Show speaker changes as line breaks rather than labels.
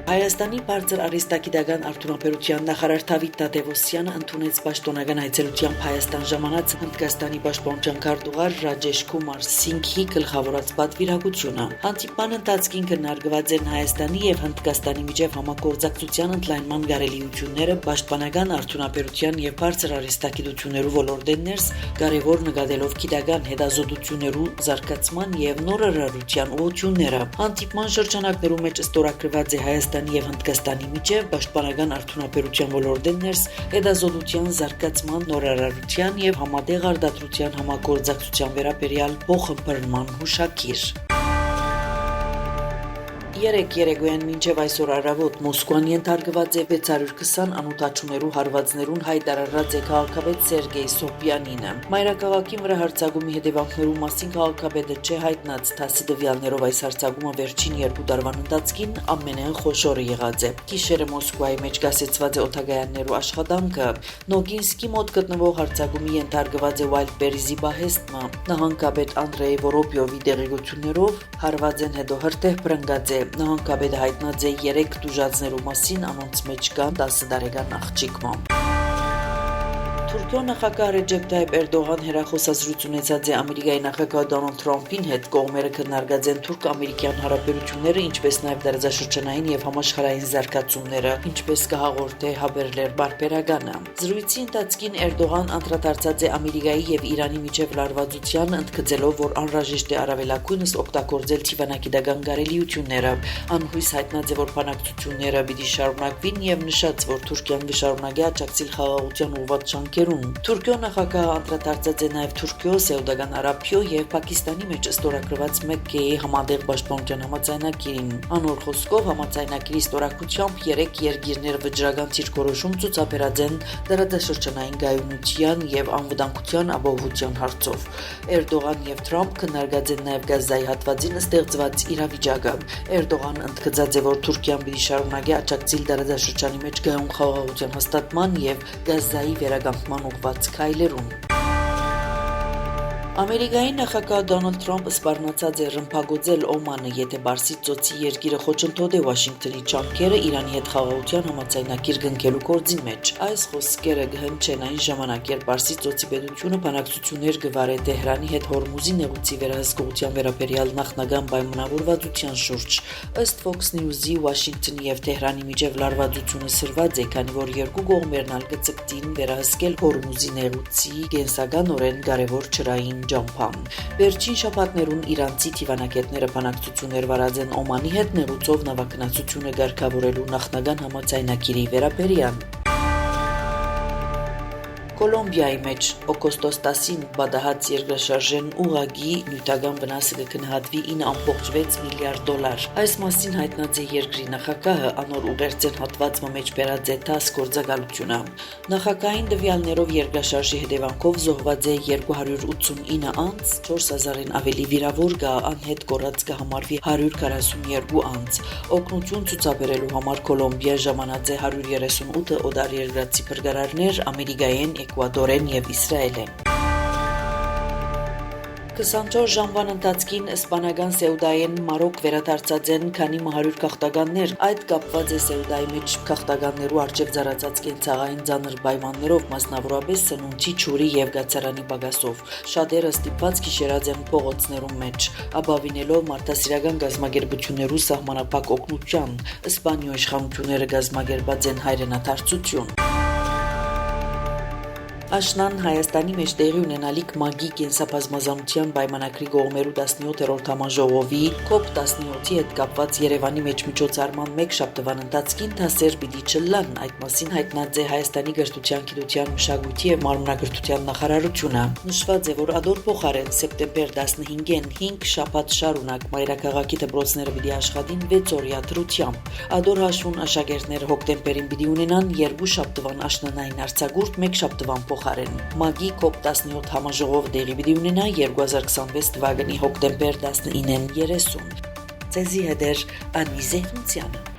Հայաստանի բարձր արհեստագիտական արդյունաբերության նախարար Դավիթ Տադևոսյանը ընդունեց պաշտոնական այցելությամբ Հայաստան ժամանած Հնդկաստանի պաշտպանության քարտուղար Ռաջեշ Քումար Սինգհի գլխավորած պատվիրակությունը։ Հանդիպման ընթացքին քննարկված են Հայաստանի եւ Հնդկաստանի միջև համագործակցության ընդլայնման կարելիությունները, պաշտպանական արդյունաբերության եւ բարձր արհեստագիտություններու ոլորտներն ներս, կարևոր նկատելով գիտական հետազոտություններու զարգացման եւ նորարարության ուղղությունները։ Հանդիպման շրջանակներում մեջ ստորագրված է Հայաստանի եւ Հնդկաստանի միջև պաշտպանական արդյունաբերության ոլորտներն ներս, հետազոտության զարգացման, նորարարության եւ համատեղ արտադրության համագործակցության վերաբերյալ փոխըմբռնման հուշագիր։ Երեկոյան մինչև այսօր առավոտ Մոսկվան ենթարկված է 620 անօթաչուներու հարվածներուն հայտարարած է քաղաքապետ Սերգեյ Սոպյանինը։ Մայրաքաղաքին վրա հարձակումի հետևանքներու մասին քաղաքապետը չէ հայտնած, թասի տվյալներով այս հարձակումը վերջին 2 տարվան ընթացքին ամենայն խոշորը եղած է։ Գիշերը Մոսկվայի մեջ կասեցված է օդագայաններու աշխատանքը։ Նոգինսկի մոտ գտնվող հարձակումի ենթարկված է Վայլդբերիզի բահեստը։ Նահանգապետ Անդրեյ Վորոպյովի տեղեկություններով հարվածեն հետո հրթեհ բռնկած է։ Նահանգապետը հայտնած է 3 տուժածներու մասին, անոնց մեջ կան 10 տարեկան աղջիկ։ Թուրքիո նախագահ Ռեջեփ Թայիփ Էրդողան հերախոսազրույց ունեցած է Ամերիկայի նախագահ Դոնալդ Թրամփին հետ, կողմերը քննարկած են թուրք-ամերիկյան հարաբերությունները, ինչպես նաև դարաձաշրջանային եւ համաշխարհային զարգացումները, ինչպես կհաղորդե Haberler բարբերականը։ Զրույցի ընթացքին Էրդողան անդրադարձած է Ամերիկայի եւ Իրանի միջև լարվածության, ընդգծելով, որ անհրաժեշտ է առավելագույնս օգտագործել թիվանագիտական կարելիությունները։ Անհույս հայտնած է, որ բանակցությունները պիտի շարունակվին եւ նշած, որ Թուրքիան կշարունակի աջակցել խաղաղության ուղղված շանքերուն։ Թուրքիո նախագահը անդրադարձած է նաև Թուրքիո, Սաուդական Արաբիո եւ Պակիստանի մեջ ստորագրված Մեքքեի համատեղ պաշտպանության համաձայնագիրին։ Անոր խոսքով համաձայնագիրի ստորագրությամբ 3 երկիրներ վճռական դիրքորոշում ցուցաբերած են դարաձաշրջանային գայունության եւ անվտանգության ապահովության հարցով։ Էրդողան եւ Թրամփ քննարկած են նաև Գազայի հատվածին ստեղծված իրավիճակը։ Էրդողան ընդգծած է, որ Թուրքիան պիտի շարունակի աջակցել դարաձաշրջանի մեջ գայուն խաղաղության հաստատման եւ Գազայի վերականգնման ուղղված քայլերուն։ Ամերիկայի նախագահ Դոնալդ Թրամփը սպառնացած է ռմբակոծել Օմանը, եթե Պարսից ծոցի երկիրը խոչընդոտե Վաշինգտոնի ջանքերը Իրանի հետ խաղաղության համաձայնագիր կնքելու գործին մեջ։ Այս խոսքերը կհնչեն այն ժամանակ, երբ Պարսից ծոցի պետությունը բանակցություններ կվարե Թեհրանի հետ Հորմուզի նեղուցի վերահսկողության վերաբերյալ նախնական պայմանավորվածության շուրջ։ Ըստ Fox News-ի Վաշինգտոնի եւ Թեհրանի միջև լարվածությունը սրված է, քանի որ երկու կողմերն ալ կցկտին վերահսկել Հորմուզի նեղուցի կենսականորեն կարևոր ջրային ջամփան։ Վերջին շաբաթներուն իրանցի թիվանակետները բանակցություններ վարած են Օմանի հետ նեղուցով նավագնացությունը ղեկավարելու նախնական համաձայնագիրի վերաբերյալ։ Կոլոմբիայի մեջ օգոստոս 10-ին բադահած երկրաշարժեն ուղագի նյութական վնասը կգնահատվի 9.6 միլիարդ դոլար։ Այս մասին հայտնած է երկրի նախագահը, անոր ուղերձեն հատվածը մեջ բերած է ՏԱՍ գործակալությունը։ Նախագահային տվյալներով երկրաշարժի հետևանքով զոհված է 289 անձ, 4000-ին ավելի վիրավոր կա, անհետ կորած կհամարվի 142 անձ։ Օգնություն ցուցաբերելու համար Կոլոմբիա ժամանած է 138 օտար երկրացի փրկարարներ Ամերիկայեն, Էկվադորեն եւ Իսրայելեն։ 24 ժամվան ընթացքին իսպանական Սեուդայեն Մարոկ վերադարձած են քանի 100 քաղաքականներ։ Այդ կապված է Սեուդայի մեջ քաղաքականներու արժեվ ծառացած կենցաղային ծանր պայմաններով, մասնավորապես սնունդի, ջուրի եւ գացարանի պակասով։ Շատերը ստիպված գիշերած են փողոցներում մեջ, ապավինելով մարդասիրական գազམ་ագերբություններու սահմանափակ օգնության։ Իսպանիոյ իշխանությունները գազམ་ագերբած են հայրենադարձություն։ Աշնան Հայաստանի մեջ տեղի ունենալիք ՄԱԳ-ի կենսաբազմազանության պայմանագրի կողմերու 17-րդ համաժողովի COP17-ի հետ կապված Երևանի մեջ միջոցառման մեկ շաբթվան ընթացքին դասեր պիտի չլան, այդ մասին հայտնած է Հայաստանի կրթության, գիտության, մշակույթի եւ մարմնագրթության նախարարությունը։ Նշված է, որ ադոր փոխարեն սեպտեմբեր 15-ին 5 շաբաթ շարունակ մայրաքաղաքի դպրոցները պիտի աշխատին 6 օրյա դրությամբ։ Ադոր հաշվուն աշակերտները հոկտեմբերին պիտի ունենան 2 շաբթվան աշնանային արձակուրդ, մեկ շաբթվան փոխարեն։ ՄԱԳ-ի COP17 համաժողով տեղի պիտի ունենա 2026 թվականի հոկտեմբեր 19-ին 30։ Ձեզի հետ էր Անի Զեհնցյանը։